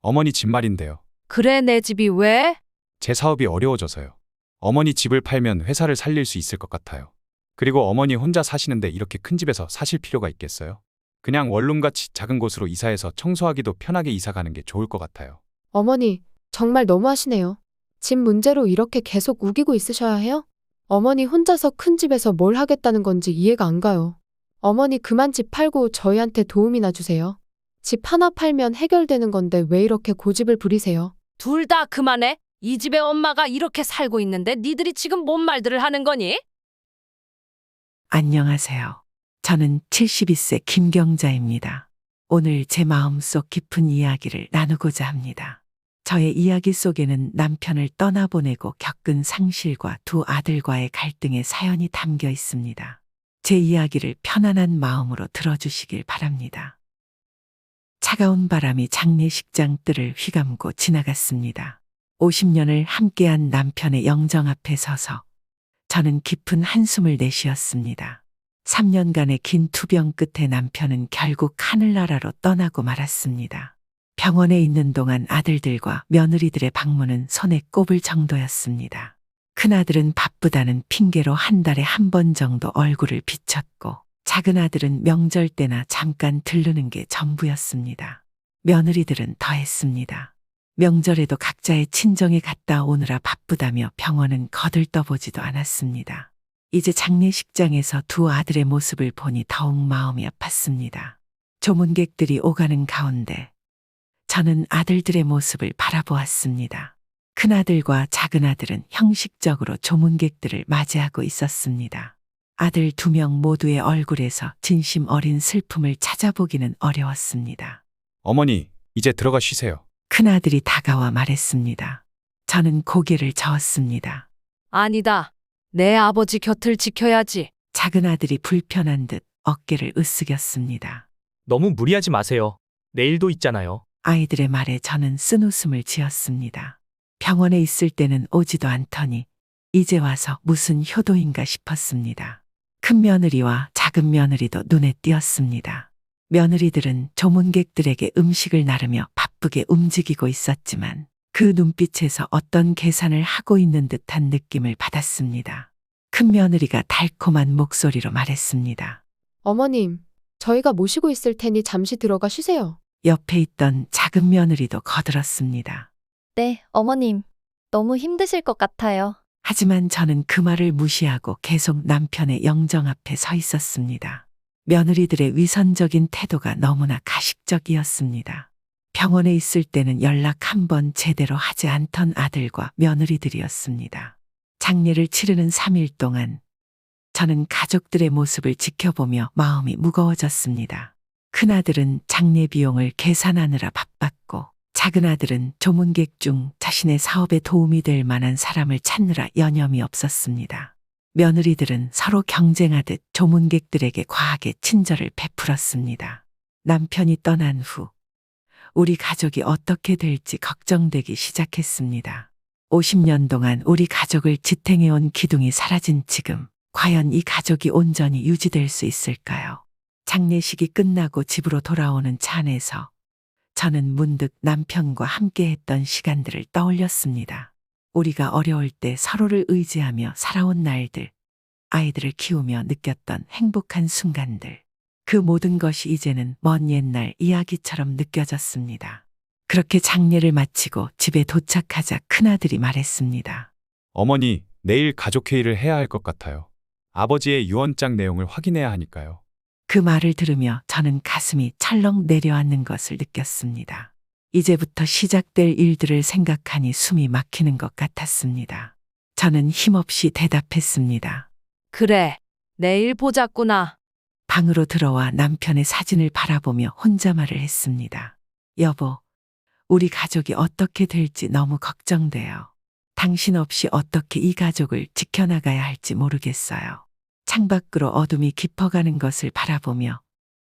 어머니 집 말인데요. 그래, 내 집이 왜? 제 사업이 어려워져서요. 어머니 집을 팔면 회사를 살릴 수 있을 것 같아요. 그리고 어머니 혼자 사시는데 이렇게 큰 집에서 사실 필요가 있겠어요? 그냥 원룸같이 작은 곳으로 이사해서 청소하기도 편하게 이사 가는 게 좋을 것 같아요. 어머니, 정말 너무하시네요. 집 문제로 이렇게 계속 우기고 있으셔야 해요? 어머니 혼자서 큰 집에서 뭘 하겠다는 건지 이해가 안 가요. 어머니 그만 집 팔고 저희한테 도움이나 주세요. 집 하나 팔면 해결되는 건데 왜 이렇게 고집을 부리세요? 둘 다 그만해. 이 집에 엄마가 이렇게 살고 있는데 니들이 지금 뭔 말들을 하는 거니? 안녕하세요. 저는 72세 김경자입니다. 오늘 제 마음속 깊은 이야기를 나누고자 합니다. 저의 이야기 속에는 남편을 떠나보내고 겪은 상실과 두 아들과의 갈등의 사연이 담겨 있습니다. 제 이야기를 편안한 마음으로 들어주시길 바랍니다. 차가운 바람이 장례식장 뜰을 휘감고 지나갔습니다. 50년을 함께한 남편의 영정 앞에 서서 저는 깊은 한숨을 내쉬었습니다. 3년간의 긴 투병 끝에 남편은 결국 하늘나라로 떠나고 말았습니다. 병원에 있는 동안 아들들과 며느리들의 방문은 손에 꼽을 정도였습니다. 큰아들은 바쁘다는 핑계로 한 달에 한 번 정도 얼굴을 비쳤고 작은아들은 명절 때나 잠깐 들르는 게 전부였습니다. 며느리들은 더했습니다. 명절에도 각자의 친정에 갔다 오느라 바쁘다며 병원은 거들떠보지도 않았습니다. 이제 장례식장에서 두 아들의 모습을 보니 더욱 마음이 아팠습니다. 조문객들이 오가는 가운데 저는 아들들의 모습을 바라보았습니다. 큰아들과 작은아들은 형식적으로 조문객들을 맞이하고 있었습니다. 아들 2명 모두의 얼굴에서 진심 어린 슬픔을 찾아보기는 어려웠습니다. 어머니, 이제 들어가 쉬세요. 큰아들이 다가와 말했습니다. 저는 고개를 저었습니다. 아니다. 내 아버지 곁을 지켜야지. 작은아들이 불편한 듯 어깨를 으쓱였습니다. 너무 무리하지 마세요. 내일도 있잖아요. 아이들의 말에 저는 쓴웃음을 지었습니다. 병원에 있을 때는 오지도 않더니 이제 와서 무슨 효도인가 싶었습니다. 큰 며느리와 작은 며느리도 눈에 띄었습니다. 며느리들은 조문객들에게 음식을 나르며 바쁘게 움직이고 있었지만 그 눈빛에서 어떤 계산을 하고 있는 듯한 느낌을 받았습니다. 큰 며느리가 달콤한 목소리로 말했습니다. 어머님, 저희가 모시고 있을 테니 잠시 들어가 쉬세요. 옆에 있던 작은 며느리도 거들었습니다. 네, 어머님. 너무 힘드실 것 같아요. 하지만 저는 그 말을 무시하고 계속 남편의 영정 앞에 서 있었습니다. 며느리들의 위선적인 태도가 너무나 가식적이었습니다. 병원에 있을 때는 연락 한 번 제대로 하지 않던 아들과 며느리들이었습니다. 장례를 치르는 3일 동안 저는 가족들의 모습을 지켜보며 마음이 무거워졌습니다. 큰아들은 장례 비용을 계산하느라 바빴고 작은아들은 조문객 중 자신의 사업에 도움이 될 만한 사람을 찾느라 여념이 없었습니다. 며느리들은 서로 경쟁하듯 조문객들에게 과하게 친절을 베풀었습니다. 남편이 떠난 후 우리 가족이 어떻게 될지 걱정되기 시작했습니다. 50년 동안 우리 가족을 지탱해온 기둥이 사라진 지금 과연 이 가족이 온전히 유지될 수 있을까요? 장례식이 끝나고 집으로 돌아오는 차 안에서 저는 문득 남편과 함께했던 시간들을 떠올렸습니다. 우리가 어려울 때 서로를 의지하며 살아온 날들, 아이들을 키우며 느꼈던 행복한 순간들, 그 모든 것이 이제는 먼 옛날 이야기처럼 느껴졌습니다. 그렇게 장례를 마치고 집에 도착하자 큰아들이 말했습니다. 어머니, 내일 가족회의를 해야 할 것 같아요. 아버지의 유언장 내용을 확인해야 하니까요. 그 말을 들으며 저는 가슴이 철렁 내려앉는 것을 느꼈습니다. 이제부터 시작될 일들을 생각하니 숨이 막히는 것 같았습니다. 저는 힘없이 대답했습니다. 그래, 내일 보자꾸나. 방으로 들어와 남편의 사진을 바라보며 혼자 말을 했습니다. 여보, 우리 가족이 어떻게 될지 너무 걱정돼요. 당신 없이 어떻게 이 가족을 지켜나가야 할지 모르겠어요. 창밖으로 어둠이 깊어가는 것을 바라보며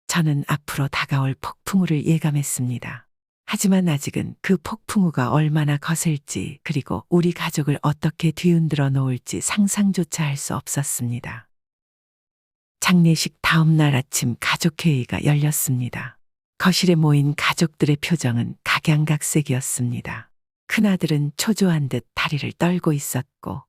저는 앞으로 다가올 폭풍우를 예감했습니다. 하지만 아직은 그 폭풍우가 얼마나 거셀지 그리고 우리 가족을 어떻게 뒤흔들어 놓을지 상상조차 할 수 없었습니다. 장례식 다음 날 아침 가족회의가 열렸습니다. 거실에 모인 가족들의 표정은 각기 각양각색이었습니다. 큰아들은 초조한 듯 다리를 떨고 있었고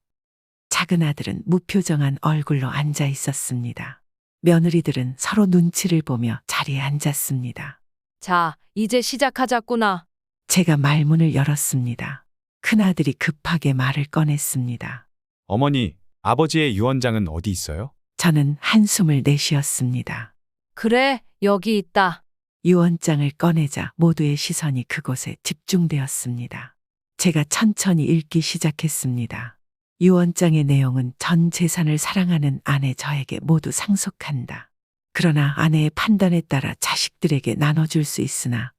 작은아들은 무표정한 얼굴로 앉아 있었습니다. 며느리들은 서로 눈치를 보며 자리에 앉았습니다. 자, 이제 시작하자꾸나. 제가 말문을 열었습니다. 큰아들이 급하게 말을 꺼냈습니다. 어머니, 아버지의 유언장은 어디 있어요? 저는 한숨을 내쉬었습니다. 그래, 여기 있다. 유언장을 꺼내자 모두의 시선이 그곳에 집중되었습니다. 제가 천천히 읽기 시작했습니다. 유언장의 내용은 전 재산을 사랑하는 아내 저에게 모두 상속한다. 그러나 아내의 판단에 따라 자식들에게 나눠줄 수 있으나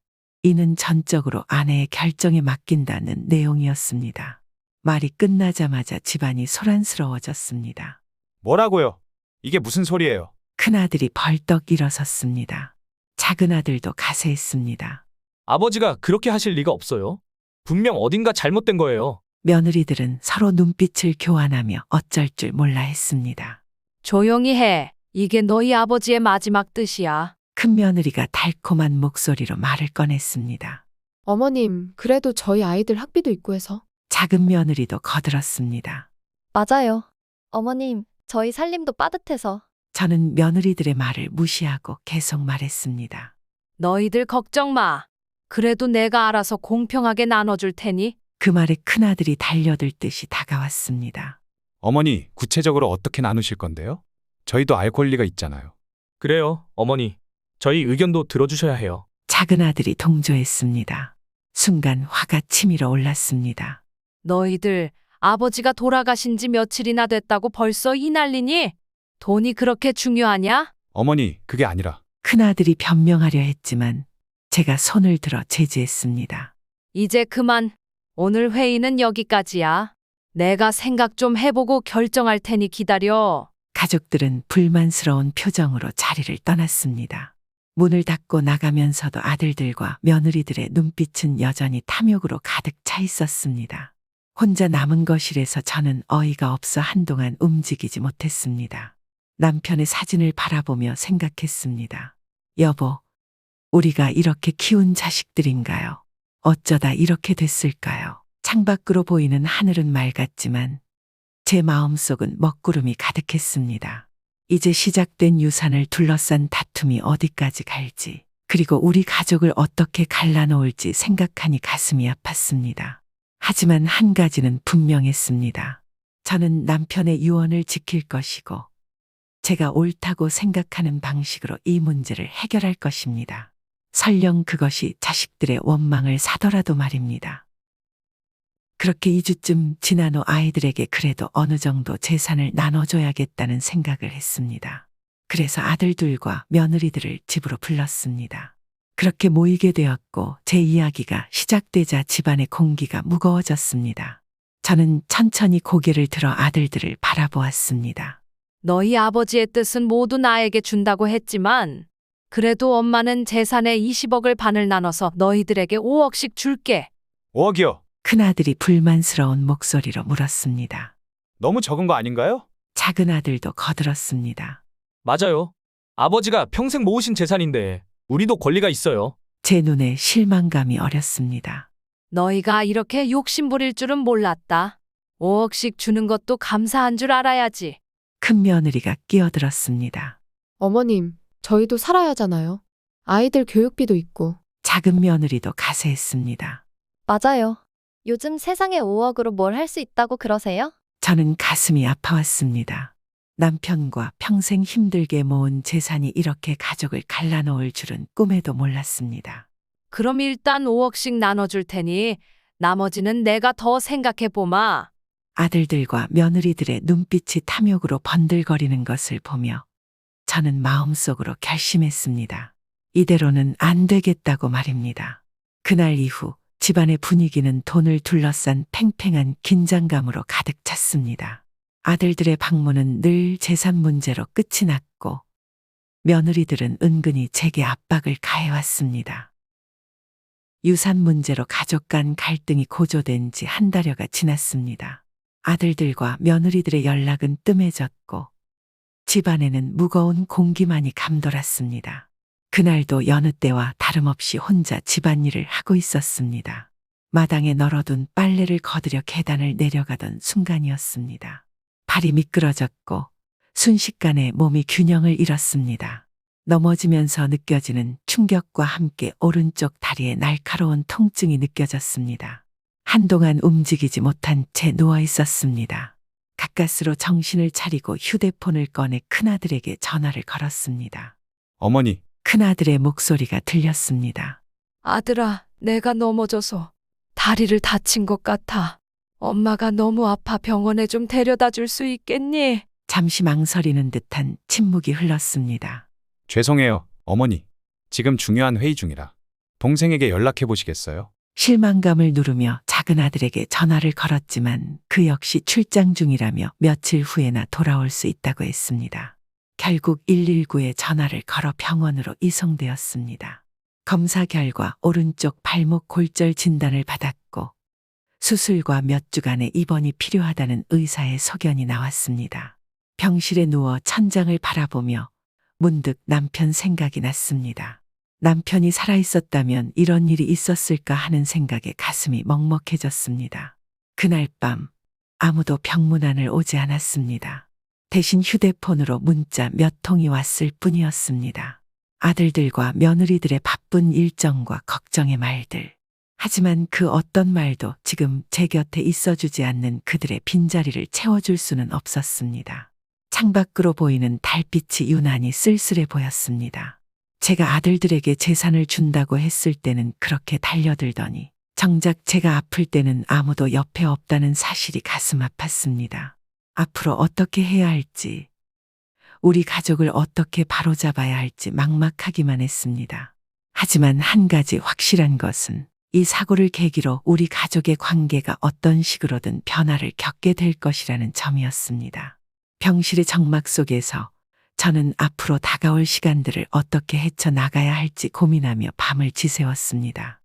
이는 전적으로 아내의 결정에 맡긴다는 내용이었습니다. 말이 끝나자마자 집안이 소란스러워졌습니다. 뭐라고요? 이게 무슨 소리예요? 큰아들이 벌떡 일어섰습니다. 작은아들도 가세했습니다. 아버지가 그렇게 하실 리가 없어요. 분명 어딘가 잘못된 거예요. 며느리들은 서로 눈빛을 교환하며 어쩔 줄 몰라 했습니다. 조용히 해. 이게 너희 아버지의 마지막 뜻이야. 큰 며느리가 달콤한 목소리로 말을 꺼냈습니다. 어머님, 그래도 저희 아이들 학비도 있고 해서. 작은 며느리도 거들었습니다. 맞아요. 어머님, 저희 살림도 빠듯해서. 저는 며느리들의 말을 무시하고 계속 말했습니다. 너희들 걱정 마. 그래도 내가 알아서 공평하게 나눠줄 테니. 그 말에 큰아들이 달려들듯이 다가왔습니다. 어머니, 구체적으로 어떻게 나누실 건데요? 저희도 알 권리가 있잖아요. 그래요, 어머니. 저희 의견도 들어주셔야 해요. 작은아들이 동조했습니다. 순간 화가 치밀어 올랐습니다. 너희들 아버지가 돌아가신 지 며칠이나 됐다고 벌써 이 난리니? 돈이 그렇게 중요하냐? 어머니, 그게 아니라. 큰아들이 변명하려 했지만 제가 손을 들어 제지했습니다. 이제 그만. 오늘 회의는 여기까지야. 내가 생각 좀 해보고 결정할 테니 기다려. 가족들은 불만스러운 표정으로 자리를 떠났습니다. 문을 닫고 나가면서도 아들들과 며느리들의 눈빛은 여전히 탐욕으로 가득 차 있었습니다. 혼자 남은 거실에서 저는 어이가 없어 한동안 움직이지 못했습니다. 남편의 사진을 바라보며 생각했습니다. 여보, 우리가 이렇게 키운 자식들인가요? 어쩌다 이렇게 됐을까요? 창밖으로 보이는 하늘은 맑았지만 제 마음속은 먹구름이 가득했습니다. 이제 시작된 유산을 둘러싼 다툼이 어디까지 갈지, 그리고 우리 가족을 어떻게 갈라놓을지 생각하니 가슴이 아팠습니다. 하지만 한 가지는 분명했습니다. 저는 남편의 유언을 지킬 것이고 제가 옳다고 생각하는 방식으로 이 문제를 해결할 것입니다. 설령 그것이 자식들의 원망을 사더라도 말입니다. 그렇게 2주쯤 지난 후 아이들에게 그래도 어느 정도 재산을 나눠줘야겠다는 생각을 했습니다. 그래서 아들들과 며느리들을 집으로 불렀습니다. 그렇게 모이게 되었고 제 이야기가 시작되자 집안의 공기가 무거워졌습니다. 저는 천천히 고개를 들어 아들들을 바라보았습니다. 너희 아버지의 뜻은 모두 나에게 준다고 했지만 그래도 엄마는 재산의 20억을 반을 나눠서 너희들에게 5억씩 줄게. 5억이요. 큰아들이 불만스러운 목소리로 물었습니다. 너무 적은 거 아닌가요? 작은아들도 거들었습니다. 맞아요. 아버지가 평생 모으신 재산인데 우리도 권리가 있어요. 제 눈에 실망감이 어렸습니다. 너희가 이렇게 욕심부릴 줄은 몰랐다. 5억씩 주는 것도 감사한 줄 알아야지. 큰 며느리가 끼어들었습니다. 어머님, 저희도 살아야 하잖아요. 아이들 교육비도 있고. 작은 며느리도 가세했습니다. 맞아요. 요즘 세상에 5억으로 뭘 할 수 있다고 그러세요? 저는 가슴이 아파왔습니다. 남편과 평생 힘들게 모은 재산이 이렇게 가족을 갈라놓을 줄은 꿈에도 몰랐습니다. 그럼 일단 5억씩 나눠줄 테니 나머지는 내가 더 생각해보마. 아들들과 며느리들의 눈빛이 탐욕으로 번들거리는 것을 보며 저는 마음속으로 결심했습니다. 이대로는 안 되겠다고 말입니다. 그날 이후 집안의 분위기는 돈을 둘러싼 팽팽한 긴장감으로 가득 찼습니다. 아들들의 방문은 늘 재산 문제로 끝이 났고 며느리들은 은근히 제게 압박을 가해왔습니다. 유산 문제로 가족 간 갈등이 고조된 지 한 달여가 지났습니다. 아들들과 며느리들의 연락은 뜸해졌고 집안에는 무거운 공기만이 감돌았습니다. 그날도 여느 때와 다름없이 혼자 집안일을 하고 있었습니다. 마당에 널어둔 빨래를 거들여 계단을 내려가던 순간이었습니다. 발이 미끄러졌고 순식간에 몸이 균형을 잃었습니다. 넘어지면서 느껴지는 충격과 함께 오른쪽 다리에 날카로운 통증이 느껴졌습니다. 한동안 움직이지 못한 채 누워 있었습니다. 가까스로 정신을 차리고 휴대폰을 꺼내 큰아들에게 전화를 걸었습니다. 어머니, 큰아들의 목소리가 들렸습니다. 아들아, 내가 넘어져서 다리를 다친 것 같아. 엄마가 너무 아파. 병원에 좀 데려다 줄 수 있겠니? 잠시 망설이는 듯한 침묵이 흘렀습니다. 죄송해요, 어머니. 지금 중요한 회의 중이라. 동생에게 연락해 보시겠어요? 실망감을 누르며 작은 아들에게 전화를 걸었지만 그 역시 출장 중이라며 며칠 후에나 돌아올 수 있다고 했습니다. 결국 119에 전화를 걸어 병원으로 이송되었습니다. 검사 결과 오른쪽 발목 골절 진단을 받았고 수술과 몇 주간의 입원이 필요하다는 의사의 소견이 나왔습니다. 병실에 누워 천장을 바라보며 문득 남편 생각이 났습니다. 남편이 살아있었다면 이런 일이 있었을까 하는 생각에 가슴이 먹먹해졌습니다. 그날 밤 아무도 병문안을 오지 않았습니다. 대신 휴대폰으로 문자 몇 통이 왔을 뿐이었습니다. 아들들과 며느리들의 바쁜 일정과 걱정의 말들. 하지만 그 어떤 말도 지금 제 곁에 있어주지 않는 그들의 빈자리를 채워줄 수는 없었습니다. 창밖으로 보이는 달빛이 유난히 쓸쓸해 보였습니다. 제가 아들들에게 재산을 준다고 했을 때는 그렇게 달려들더니 정작 제가 아플 때는 아무도 옆에 없다는 사실이 가슴 아팠습니다. 앞으로 어떻게 해야 할지, 우리 가족을 어떻게 바로잡아야 할지 막막하기만 했습니다. 하지만 한 가지 확실한 것은 이 사고를 계기로 우리 가족의 관계가 어떤 식으로든 변화를 겪게 될 것이라는 점이었습니다. 병실의 정막 속에서 저는 앞으로 다가올 시간들을 어떻게 헤쳐나가야 할지 고민하며 밤을 지새웠습니다.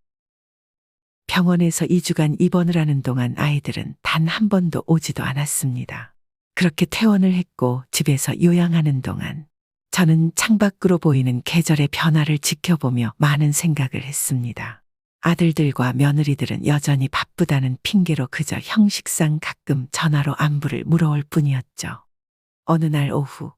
병원에서 2주간 입원을 하는 동안 아이들은 단 한 번도 오지도 않았습니다. 그렇게 퇴원을 했고 집에서 요양하는 동안 저는 창밖으로 보이는 계절의 변화를 지켜보며 많은 생각을 했습니다. 아들들과 며느리들은 여전히 바쁘다는 핑계로 그저 형식상 가끔 전화로 안부를 물어올 뿐이었죠. 어느 날 오후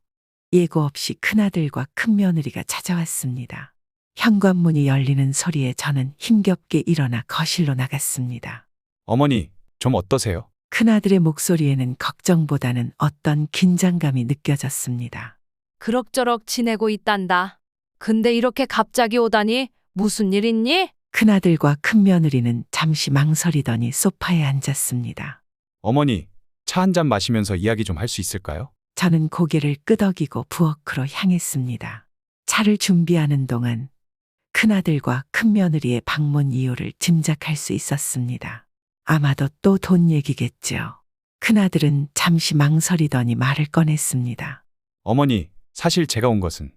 예고 없이 큰아들과 큰며느리가 찾아왔습니다. 현관문이 열리는 소리에 저는 힘겹게 일어나 거실로 나갔습니다. 어머니, 좀 어떠세요? 큰아들의 목소리에는 걱정보다는 어떤 긴장감이 느껴졌습니다. 그럭저럭 지내고 있단다. 근데 이렇게 갑자기 오다니 무슨 일 있니? 큰아들과 큰며느리는 잠시 망설이더니 소파에 앉았습니다. 어머니, 차 한 잔 마시면서 이야기 좀 할 수 있을까요? 저는 고개를 끄덕이고 부엌으로 향했습니다. 차를 준비하는 동안 큰아들과 큰며느리의 방문 이유를 짐작할 수 있었습니다. 아마도 또 돈 얘기겠죠. 큰아들은 잠시 망설이더니 말을 꺼냈습니다. 어머니, 사실 제가 온 것은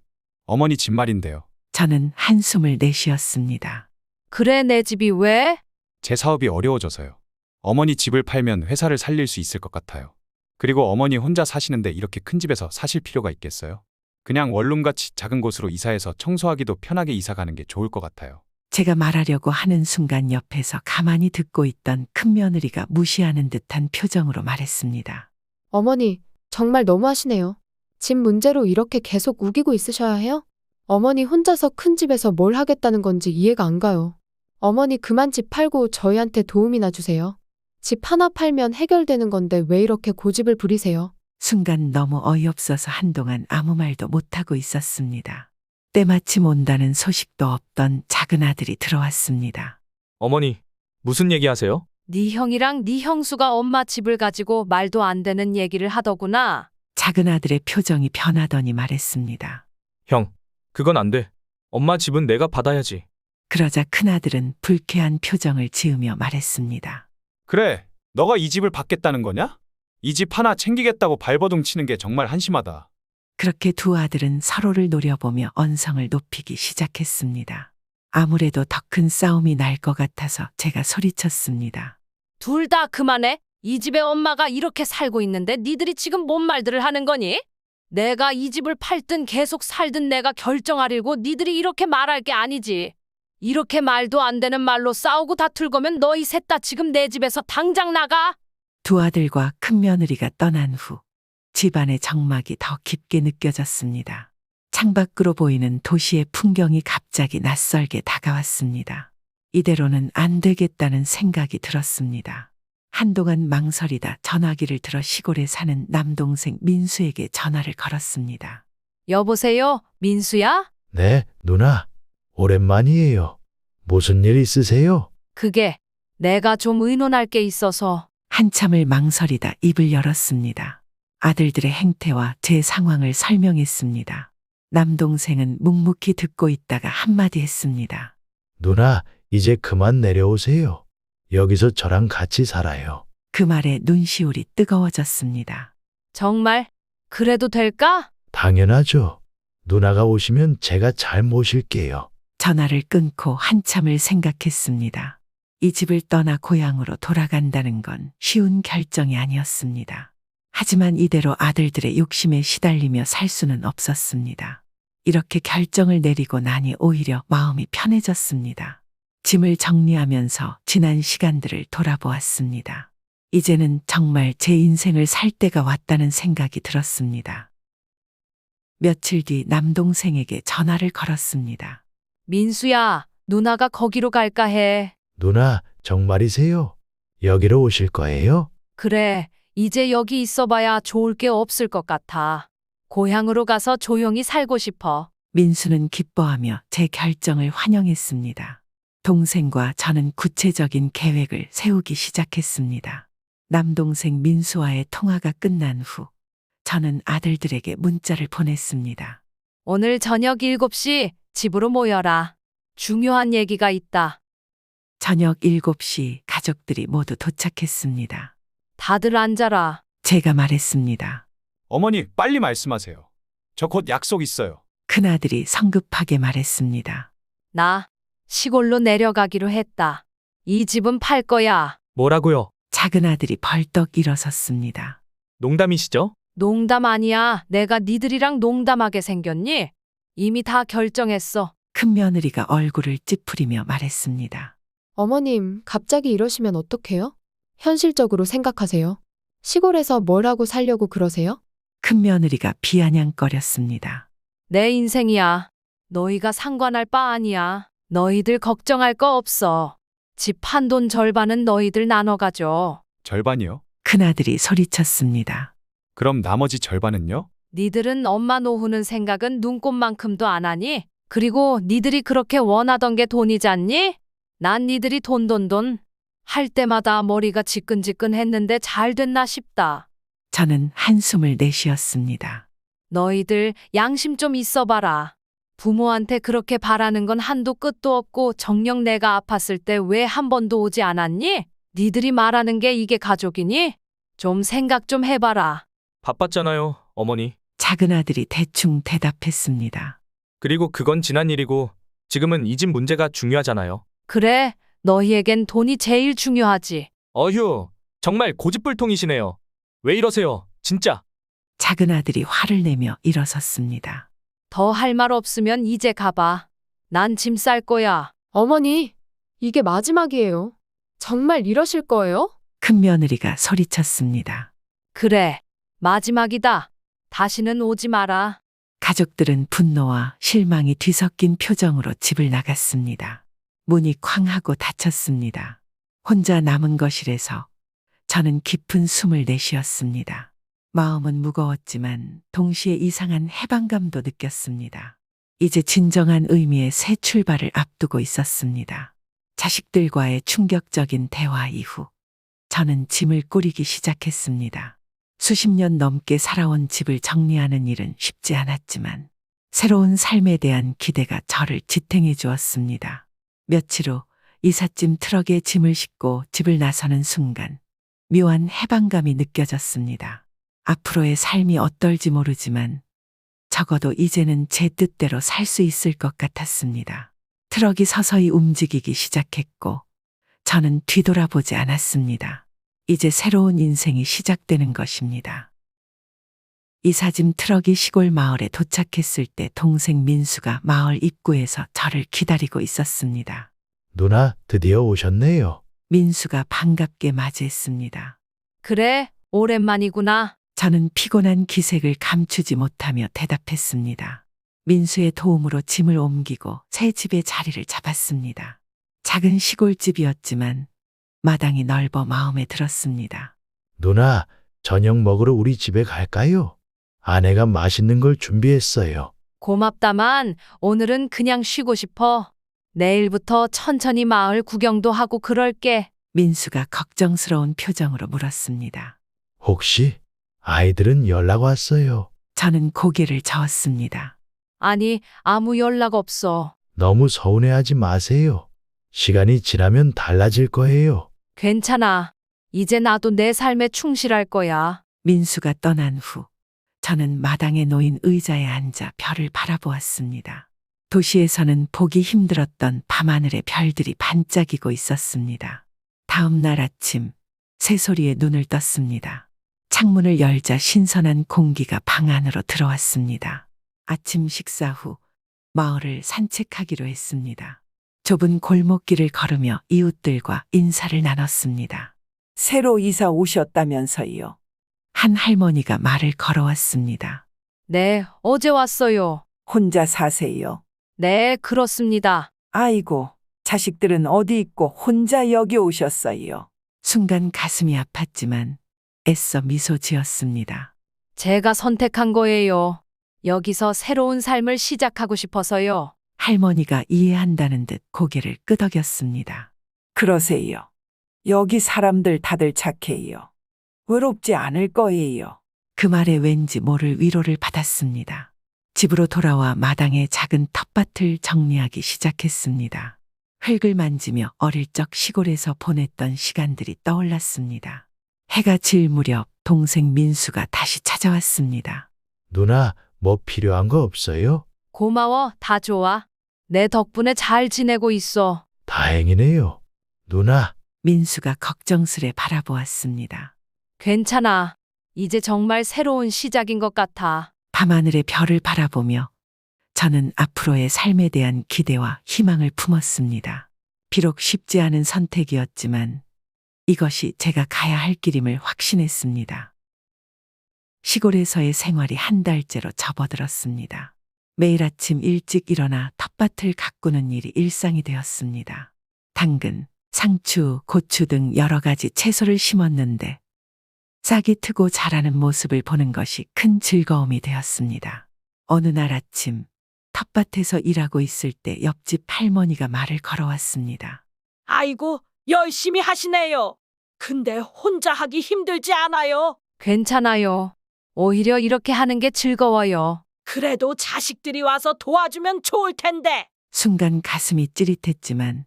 어머니 집 말인데요. 저는 한숨을 내쉬었습니다. 그래, 내 집이 왜? 제 사업이 어려워져서요. 어머니 집을 팔면 회사를 살릴 수 있을 것 같아요. 그리고 어머니 혼자 사시는데 이렇게 큰 집에서 사실 필요가 있겠어요? 그냥 원룸같이 작은 곳으로 이사해서 청소하기도 편하게 이사 가는 게 좋을 것 같아요. 제가 말하려고 하는 순간 옆에서 가만히 듣고 있던 큰며느리가 무시하는 듯한 표정으로 말했습니다. 어머니, 정말 너무하시네요. 집 문제로 이렇게 계속 우기고 있으셔야 해요? 어머니 혼자서 큰 집에서 뭘 하겠다는 건지 이해가 안 가요. 어머니 그만 집 팔고 저희한테 도움이나 주세요. 집 하나 팔면 해결되는 건데 왜 이렇게 고집을 부리세요? 순간 너무 어이없어서 한동안 아무 말도 못하고 있었습니다. 때마침 온다는 소식도 없던 작은 아들이 들어왔습니다. 어머니, 무슨 얘기하세요? 네 형이랑 네 형수가 엄마 집을 가지고 말도 안 되는 얘기를 하더구나. 작은 아들의 표정이 변하더니 말했습니다. 형, 그건 안 돼. 엄마 집은 내가 받아야지. 그러자 큰아들은 불쾌한 표정을 지으며 말했습니다. 그래, 너가 이 집을 받겠다는 거냐? 이 집 하나 챙기겠다고 발버둥 치는 게 정말 한심하다. 그렇게 두 아들은 서로를 노려보며 언성을 높이기 시작했습니다. 아무래도 더 큰 싸움이 날 것 같아서 제가 소리쳤습니다. 둘 다 그만해. 이 집에 엄마가 이렇게 살고 있는데 니들이 지금 뭔 말들을 하는 거니? 내가 이 집을 팔든 계속 살든 내가 결정하려고 니들이 이렇게 말할 게 아니지. 이렇게 말도 안 되는 말로 싸우고 다툴 거면 너희 셋 다 지금 내 집에서 당장 나가. 두 아들과 큰 며느리가 떠난 후 집안의 적막이 더 깊게 느껴졌습니다. 창밖으로 보이는 도시의 풍경이 갑자기 낯설게 다가왔습니다. 이대로는 안 되겠다는 생각이 들었습니다. 한동안 망설이다 전화기를 들어 시골에 사는 남동생 민수에게 전화를 걸었습니다. 여보세요, 민수야? 네, 누나. 오랜만이에요. 무슨 일 있으세요? 그게 내가 좀 의논할 게 있어서. 한참을 망설이다 입을 열었습니다. 아들들의 행태와 제 상황을 설명했습니다. 남동생은 묵묵히 듣고 있다가 한마디 했습니다. 누나, 이제 그만 내려오세요. 여기서 저랑 같이 살아요. 그 말에 눈시울이 뜨거워졌습니다. 정말? 그래도 될까? 당연하죠. 누나가 오시면 제가 잘 모실게요. 전화를 끊고 한참을 생각했습니다. 이 집을 떠나 고향으로 돌아간다는 건 쉬운 결정이 아니었습니다. 하지만 이대로 아들들의 욕심에 시달리며 살 수는 없었습니다. 이렇게 결정을 내리고 나니 오히려 마음이 편해졌습니다. 짐을 정리하면서 지난 시간들을 돌아보았습니다. 이제는 정말 제 인생을 살 때가 왔다는 생각이 들었습니다. 며칠 뒤 남동생에게 전화를 걸었습니다. 민수야, 누나가 거기로 갈까 해. 누나, 정말이세요? 여기로 오실 거예요? 그래, 이제 여기 있어봐야 좋을 게 없을 것 같아. 고향으로 가서 조용히 살고 싶어. 민수는 기뻐하며 제 결정을 환영했습니다. 동생과 저는 구체적인 계획을 세우기 시작했습니다. 남동생 민수와의 통화가 끝난 후 저는 아들들에게 문자를 보냈습니다. 오늘 저녁 7시 집으로 모여라. 중요한 얘기가 있다. 저녁 7시 가족들이 모두 도착했습니다. 다들 앉아라. 제가 말했습니다. 어머니, 빨리 말씀하세요. 저 곧 약속 있어요. 큰아들이 성급하게 말했습니다. 나 시골로 내려가기로 했다. 이 집은 팔 거야. 뭐라고요? 작은아들이 벌떡 일어섰습니다. 농담이시죠? 농담 아니야. 내가 니들이랑 농담하게 생겼니? 이미 다 결정했어. 큰 며느리가 얼굴을 찌푸리며 말했습니다. 어머님, 갑자기 이러시면 어떡해요? 현실적으로 생각하세요. 시골에서 뭘 하고 살려고 그러세요? 큰 며느리가 비아냥거렸습니다. 내 인생이야. 너희가 상관할 바 아니야. 너희들 걱정할 거 없어. 집 한 돈 절반은 너희들 나눠 가져. 절반이요? 큰아들이 소리쳤습니다. 그럼 나머지 절반은요? 니들은 엄마 노후는 생각은 눈꼽만큼도 안 하니? 그리고 니들이 그렇게 원하던 게 돈이잖니? 난 니들이 돈 할 때마다 머리가 지끈지끈했는데 잘 됐나 싶다. 저는 한숨을 내쉬었습니다. 너희들 양심 좀 있어봐라. 부모한테 그렇게 바라는 건 한도 끝도 없고 정녕 내가 아팠을 때 왜 한 번도 오지 않았니? 니들이 말하는 게 이게 가족이니? 좀 생각 좀 해봐라. 바빴잖아요, 어머니. 작은아들이 대충 대답했습니다. 그리고 그건 지난 일이고 지금은 이 집 문제가 중요하잖아요. 그래, 너희에겐 돈이 제일 중요하지. 어휴, 정말 고집불통이시네요. 왜 이러세요, 진짜. 작은아들이 화를 내며 일어섰습니다. 더 할 말 없으면 이제 가봐. 난 짐 쌀 거야. 어머니, 이게 마지막이에요. 정말 이러실 거예요? 큰 며느리가 소리쳤습니다. 그래, 마지막이다. 다시는 오지 마라. 가족들은 분노와 실망이 뒤섞인 표정으로 집을 나갔습니다. 문이 쾅 하고 닫혔습니다. 혼자 남은 거실에서 저는 깊은 숨을 내쉬었습니다. 마음은 무거웠지만 동시에 이상한 해방감도 느꼈습니다. 이제 진정한 의미의 새 출발을 앞두고 있었습니다. 자식들과의 충격적인 대화 이후 저는 짐을 꾸리기 시작했습니다. 수십 년 넘게 살아온 집을 정리하는 일은 쉽지 않았지만 새로운 삶에 대한 기대가 저를 지탱해 주었습니다. 며칠 후 이삿짐 트럭에 짐을 싣고 집을 나서는 순간 묘한 해방감이 느껴졌습니다. 앞으로의 삶이 어떨지 모르지만 적어도 이제는 제 뜻대로 살 수 있을 것 같았습니다. 트럭이 서서히 움직이기 시작했고 저는 뒤돌아보지 않았습니다. 이제 새로운 인생이 시작되는 것입니다. 이삿짐 트럭이 시골 마을에 도착했을 때 동생 민수가 마을 입구에서 저를 기다리고 있었습니다. 누나, 드디어 오셨네요. 민수가 반갑게 맞이했습니다. 그래, 오랜만이구나. 저는 피곤한 기색을 감추지 못하며 대답했습니다. 민수의 도움으로 짐을 옮기고 새 집의 자리를 잡았습니다. 작은 시골집이었지만 마당이 넓어 마음에 들었습니다. 누나, 저녁 먹으러 우리 집에 갈까요? 아내가 맛있는 걸 준비했어요. 고맙다만 오늘은 그냥 쉬고 싶어. 내일부터 천천히 마을 구경도 하고 그럴게. 민수가 걱정스러운 표정으로 물었습니다. 혹시 아이들은 연락 왔어요? 저는 고개를 저었습니다. 아니, 아무 연락 없어. 너무 서운해하지 마세요. 시간이 지나면 달라질 거예요. 괜찮아. 이제 나도 내 삶에 충실할 거야. 민수가 떠난 후 저는 마당에 놓인 의자에 앉아 별을 바라보았습니다. 도시에서는 보기 힘들었던 밤하늘의 별들이 반짝이고 있었습니다. 다음 날 아침 새소리에 눈을 떴습니다. 창문을 열자 신선한 공기가 방 안으로 들어왔습니다. 아침 식사 후 마을을 산책하기로 했습니다. 좁은 골목길을 걸으며 이웃들과 인사를 나눴습니다. 새로 이사 오셨다면서요. 한 할머니가 말을 걸어왔습니다. 네, 어제 왔어요. 혼자 사세요. 네, 그렇습니다. 아이고, 자식들은 어디 있고 혼자 여기 오셨어요. 순간 가슴이 아팠지만 애써 미소 지었습니다. 제가 선택한 거예요. 여기서 새로운 삶을 시작하고 싶어서요. 할머니가 이해한다는 듯 고개를 끄덕였습니다. 그러세요. 여기 사람들 다들 착해요. 외롭지 않을 거예요. 그 말에 왠지 모를 위로를 받았습니다. 집으로 돌아와 마당의 작은 텃밭을 정리하기 시작했습니다. 흙을 만지며 어릴 적 시골에서 보냈던 시간들이 떠올랐습니다. 해가 질 무렵 동생 민수가 다시 찾아왔습니다. 누나, 뭐 필요한 거 없어요? 고마워, 다 좋아. 내 덕분에 잘 지내고 있어. 다행이네요. 누나, 민수가 걱정스레 바라보았습니다. 괜찮아. 이제 정말 새로운 시작인 것 같아. 밤하늘의 별을 바라보며 저는 앞으로의 삶에 대한 기대와 희망을 품었습니다. 비록 쉽지 않은 선택이었지만 이것이 제가 가야 할 길임을 확신했습니다. 시골에서의 생활이 한 달째로 접어들었습니다. 매일 아침 일찍 일어나 텃밭을 가꾸는 일이 일상이 되었습니다. 당근, 상추, 고추 등 여러 가지 채소를 심었는데 싹이 트고 자라는 모습을 보는 것이 큰 즐거움이 되었습니다. 어느 날 아침 텃밭에서 일하고 있을 때 옆집 할머니가 말을 걸어왔습니다. 아이고, 열심히 하시네요. 근데 혼자 하기 힘들지 않아요? 괜찮아요. 오히려 이렇게 하는 게 즐거워요. 그래도 자식들이 와서 도와주면 좋을 텐데. 순간 가슴이 찌릿했지만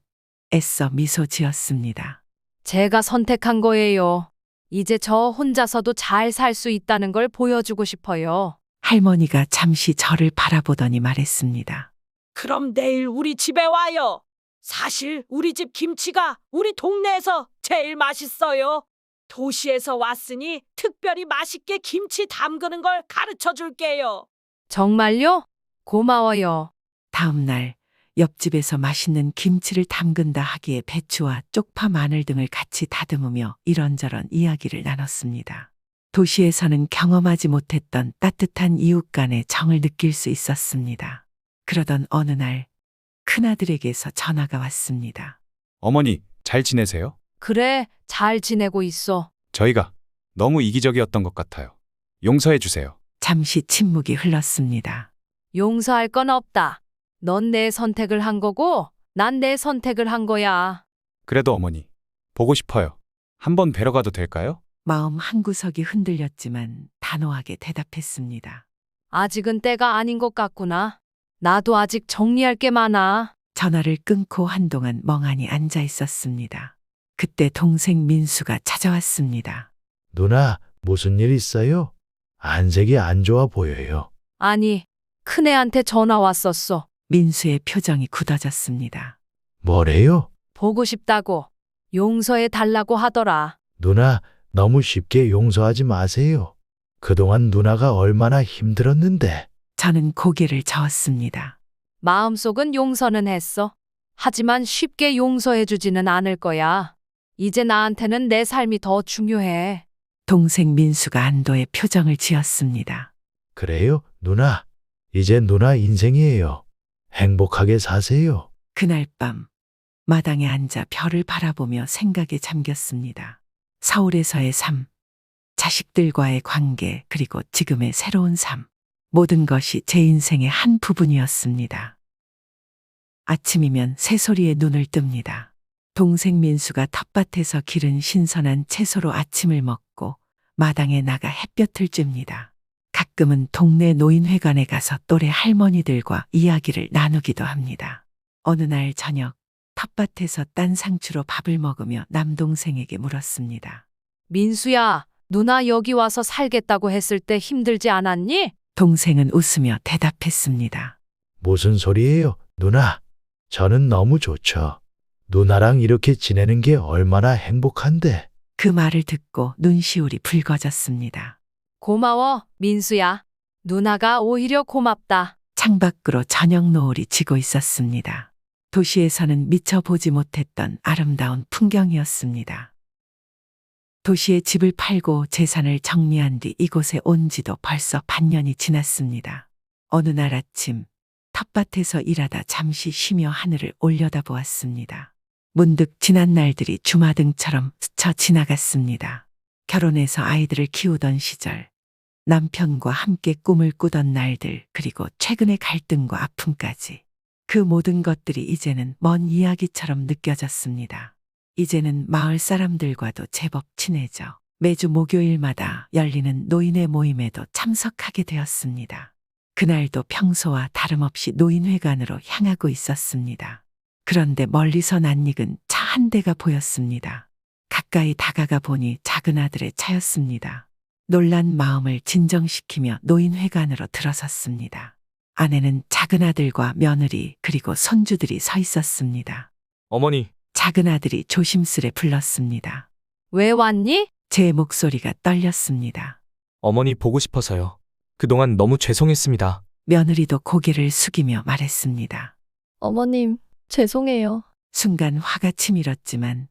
애써 미소 지었습니다. 제가 선택한 거예요. 이제 저 혼자서도 잘 살 수 있다는 걸 보여주고 싶어요. 할머니가 잠시 저를 바라보더니 말했습니다. 그럼 내일 우리 집에 와요. 사실 우리 집 김치가 우리 동네에서 제일 맛있어요. 도시에서 왔으니 특별히 맛있게 김치 담그는 걸 가르쳐 줄게요. 정말요? 고마워요. 다음 날 옆집에서 맛있는 김치를 담근다 하기에 배추와 쪽파, 마늘 등을 같이 다듬으며 이런저런 이야기를 나눴습니다. 도시에서는 경험하지 못했던 따뜻한 이웃 간의 정을 느낄 수 있었습니다. 그러던 어느 날 큰아들에게서 전화가 왔습니다. 어머니, 잘 지내세요? 그래, 잘 지내고 있어. 저희가 너무 이기적이었던 것 같아요. 용서해 주세요. 잠시 침묵이 흘렀습니다. 용서할 건 없다. 넌 내 선택을 한 거고, 난 내 선택을 한 거야. 그래도 어머니, 보고 싶어요. 한번 뵈러 가도 될까요? 마음 한구석이 흔들렸지만 단호하게 대답했습니다. 아직은 때가 아닌 것 같구나. 나도 아직 정리할 게 많아. 전화를 끊고 한동안 멍하니 앉아 있었습니다. 그때 동생 민수가 찾아왔습니다. 누나, 무슨 일 있어요? 안색이 안 좋아 보여요. 아니, 큰애한테 전화 왔었어. 민수의 표정이 굳어졌습니다. 뭐래요? 보고 싶다고. 용서해 달라고 하더라. 누나, 너무 쉽게 용서하지 마세요. 그동안 누나가 얼마나 힘들었는데. 저는 고개를 저었습니다. 마음속은 용서는 했어. 하지만 쉽게 용서해주지는 않을 거야. 이제 나한테는 내 삶이 더 중요해. 동생 민수가 안도의 표정을 지었습니다. 그래요, 누나. 이제 누나 인생이에요. 행복하게 사세요. 그날 밤 마당에 앉아 별을 바라보며 생각에 잠겼습니다. 서울에서의 삶, 자식들과의 관계, 그리고 지금의 새로운 삶. 모든 것이 제 인생의 한 부분이었습니다. 아침이면 새소리에 눈을 뜹니다. 동생 민수가 텃밭에서 기른 신선한 채소로 아침을 먹고 마당에 나가 햇볕을 쬐입니다. 가끔은 동네 노인회관에 가서 또래 할머니들과 이야기를 나누기도 합니다. 어느 날 저녁 텃밭에서 딴 상추로 밥을 먹으며 남동생에게 물었습니다. 민수야, 누나 여기 와서 살겠다고 했을 때 힘들지 않았니? 동생은 웃으며 대답했습니다. 무슨 소리예요, 누나? 저는 너무 좋죠. 누나랑 이렇게 지내는 게 얼마나 행복한데. 그 말을 듣고 눈시울이 붉어졌습니다. 고마워, 민수야. 누나가 오히려 고맙다. 창밖으로 저녁 노을이 지고 있었습니다. 도시에서는 미처 보지 못했던 아름다운 풍경이었습니다. 도시에 집을 팔고 재산을 정리한 뒤 이곳에 온 지도 벌써 반년이 지났습니다. 어느 날 아침 텃밭에서 일하다 잠시 쉬며 하늘을 올려다보았습니다. 문득 지난 날들이 주마등처럼 스쳐 지나갔습니다. 결혼해서 아이들을 키우던 시절, 남편과 함께 꿈을 꾸던 날들, 그리고 최근의 갈등과 아픔까지. 그 모든 것들이 이제는 먼 이야기처럼 느껴졌습니다. 이제는 마을 사람들과도 제법 친해져 매주 목요일마다 열리는 노인의 모임에도 참석하게 되었습니다. 그날도 평소와 다름없이 노인회관으로 향하고 있었습니다. 그런데 멀리서 낯익은 차 한 대가 보였습니다. 가까이 다가가 보니 작은 아들의 차였습니다. 놀란 마음을 진정시키며 노인회관으로 들어섰습니다. 안에는 작은 아들과 며느리 그리고 손주들이 서 있었습니다. 어머니, 작은 아들이 조심스레 불렀습니다. 왜 왔니? 제 목소리가 떨렸습니다. 어머니 보고 싶어서요. 그동안 너무 죄송했습니다. 며느리도 고개를 숙이며 말했습니다. 어머님, 죄송해요. 순간 화가 치밀었지만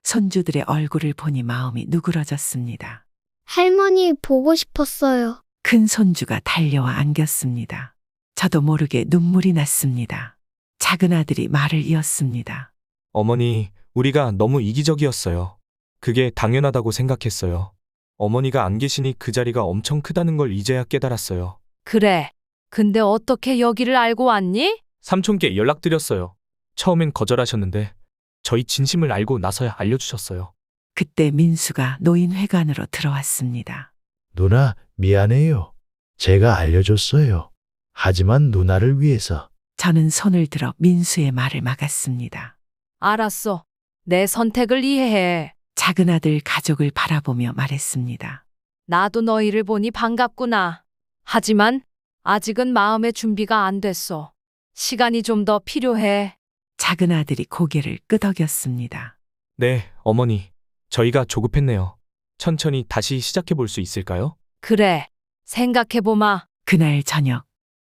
손주들의 얼굴을 보니 마음이 누그러졌습니다. 할머니 보고 싶었어요. 큰 손주가 달려와 안겼습니다. 저도 모르게 눈물이 났습니다. 작은 아들이 말을 이었습니다. 어머니, 우리가 너무 이기적이었어요. 그게 당연하다고 생각했어요. 어머니가 안 계시니 그 자리가 엄청 크다는 걸 이제야 깨달았어요. 그래. 근데 어떻게 여기를 알고 왔니? 삼촌께 연락드렸어요. 처음엔 거절하셨는데 저희 진심을 알고 나서야 알려주셨어요. 그때 민수가 노인회관으로 들어왔습니다. 누나, 미안해요. 제가 알려줬어요. 하지만 누나를 위해서. 저는 손을 들어 민수의 말을 막았습니다. 알았어. 내 선택을 이해해. 작은 아들 가족을 바라보며 말했습니다. 나도 너희를 보니 반갑구나. 하지만 아직은 마음의 준비가 안 됐어. 시간이 좀 더 필요해. 작은 아들이 고개를 끄덕였습니다. 네, 어머니. 저희가 조급했네요. 천천히 다시 시작해 볼 수 있을까요? 그래. 생각해보마. 그날 저녁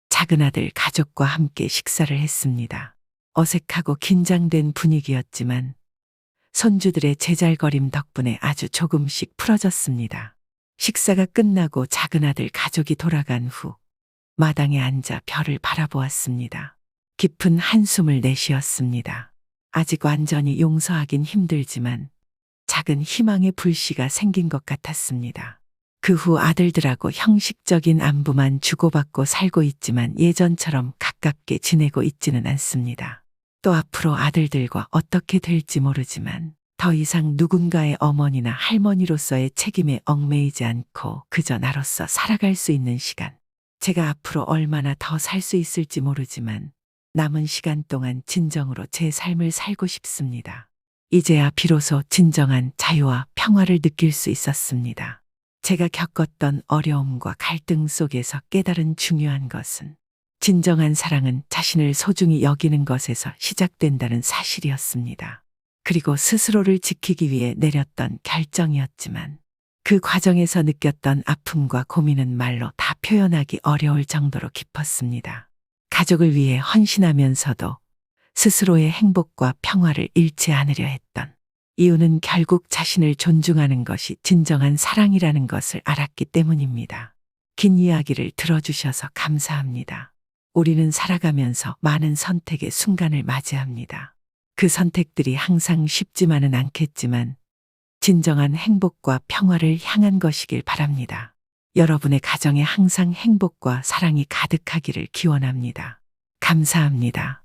작은 아들 가족과 함께 식사를 했습니다. 어색하고 긴장된 분위기였지만 손주들의 제잘거림 덕분에 아주 조금씩 풀어졌습니다. 식사가 끝나고 작은 아들 가족이 돌아간 후 마당에 앉아 별을 바라보았습니다. 깊은 한숨을 내쉬었습니다. 아직 완전히 용서하긴 힘들지만 작은 희망의 불씨가 생긴 것 같았습니다. 그 후 아들들하고 형식적인 안부만 주고받고 살고 있지만 예전처럼 가깝게 지내고 있지는 않습니다. 또 앞으로 아들들과 어떻게 될지 모르지만 더 이상 누군가의 어머니나 할머니로서의 책임에 얽매이지 않고 그저 나로서 살아갈 수 있는 시간. 제가 앞으로 얼마나 더 살 수 있을지 모르지만 남은 시간 동안 진정으로 제 삶을 살고 싶습니다. 이제야 비로소 진정한 자유와 평화를 느낄 수 있었습니다. 제가 겪었던 어려움과 갈등 속에서 깨달은 중요한 것은 진정한 사랑은 자신을 소중히 여기는 것에서 시작된다는 사실이었습니다. 그리고 스스로를 지키기 위해 내렸던 결정이었지만 그 과정에서 느꼈던 아픔과 고민은 말로 다 표현하기 어려울 정도로 깊었습니다. 가족을 위해 헌신하면서도 스스로의 행복과 평화를 잃지 않으려 했던 이유는 결국 자신을 존중하는 것이 진정한 사랑이라는 것을 알았기 때문입니다. 긴 이야기를 들어주셔서 감사합니다. 우리는 살아가면서 많은 선택의 순간을 맞이합니다. 그 선택들이 항상 쉽지만은 않겠지만 진정한 행복과 평화를 향한 것이길 바랍니다. 여러분의 가정에 항상 행복과 사랑이 가득하기를 기원합니다. 감사합니다.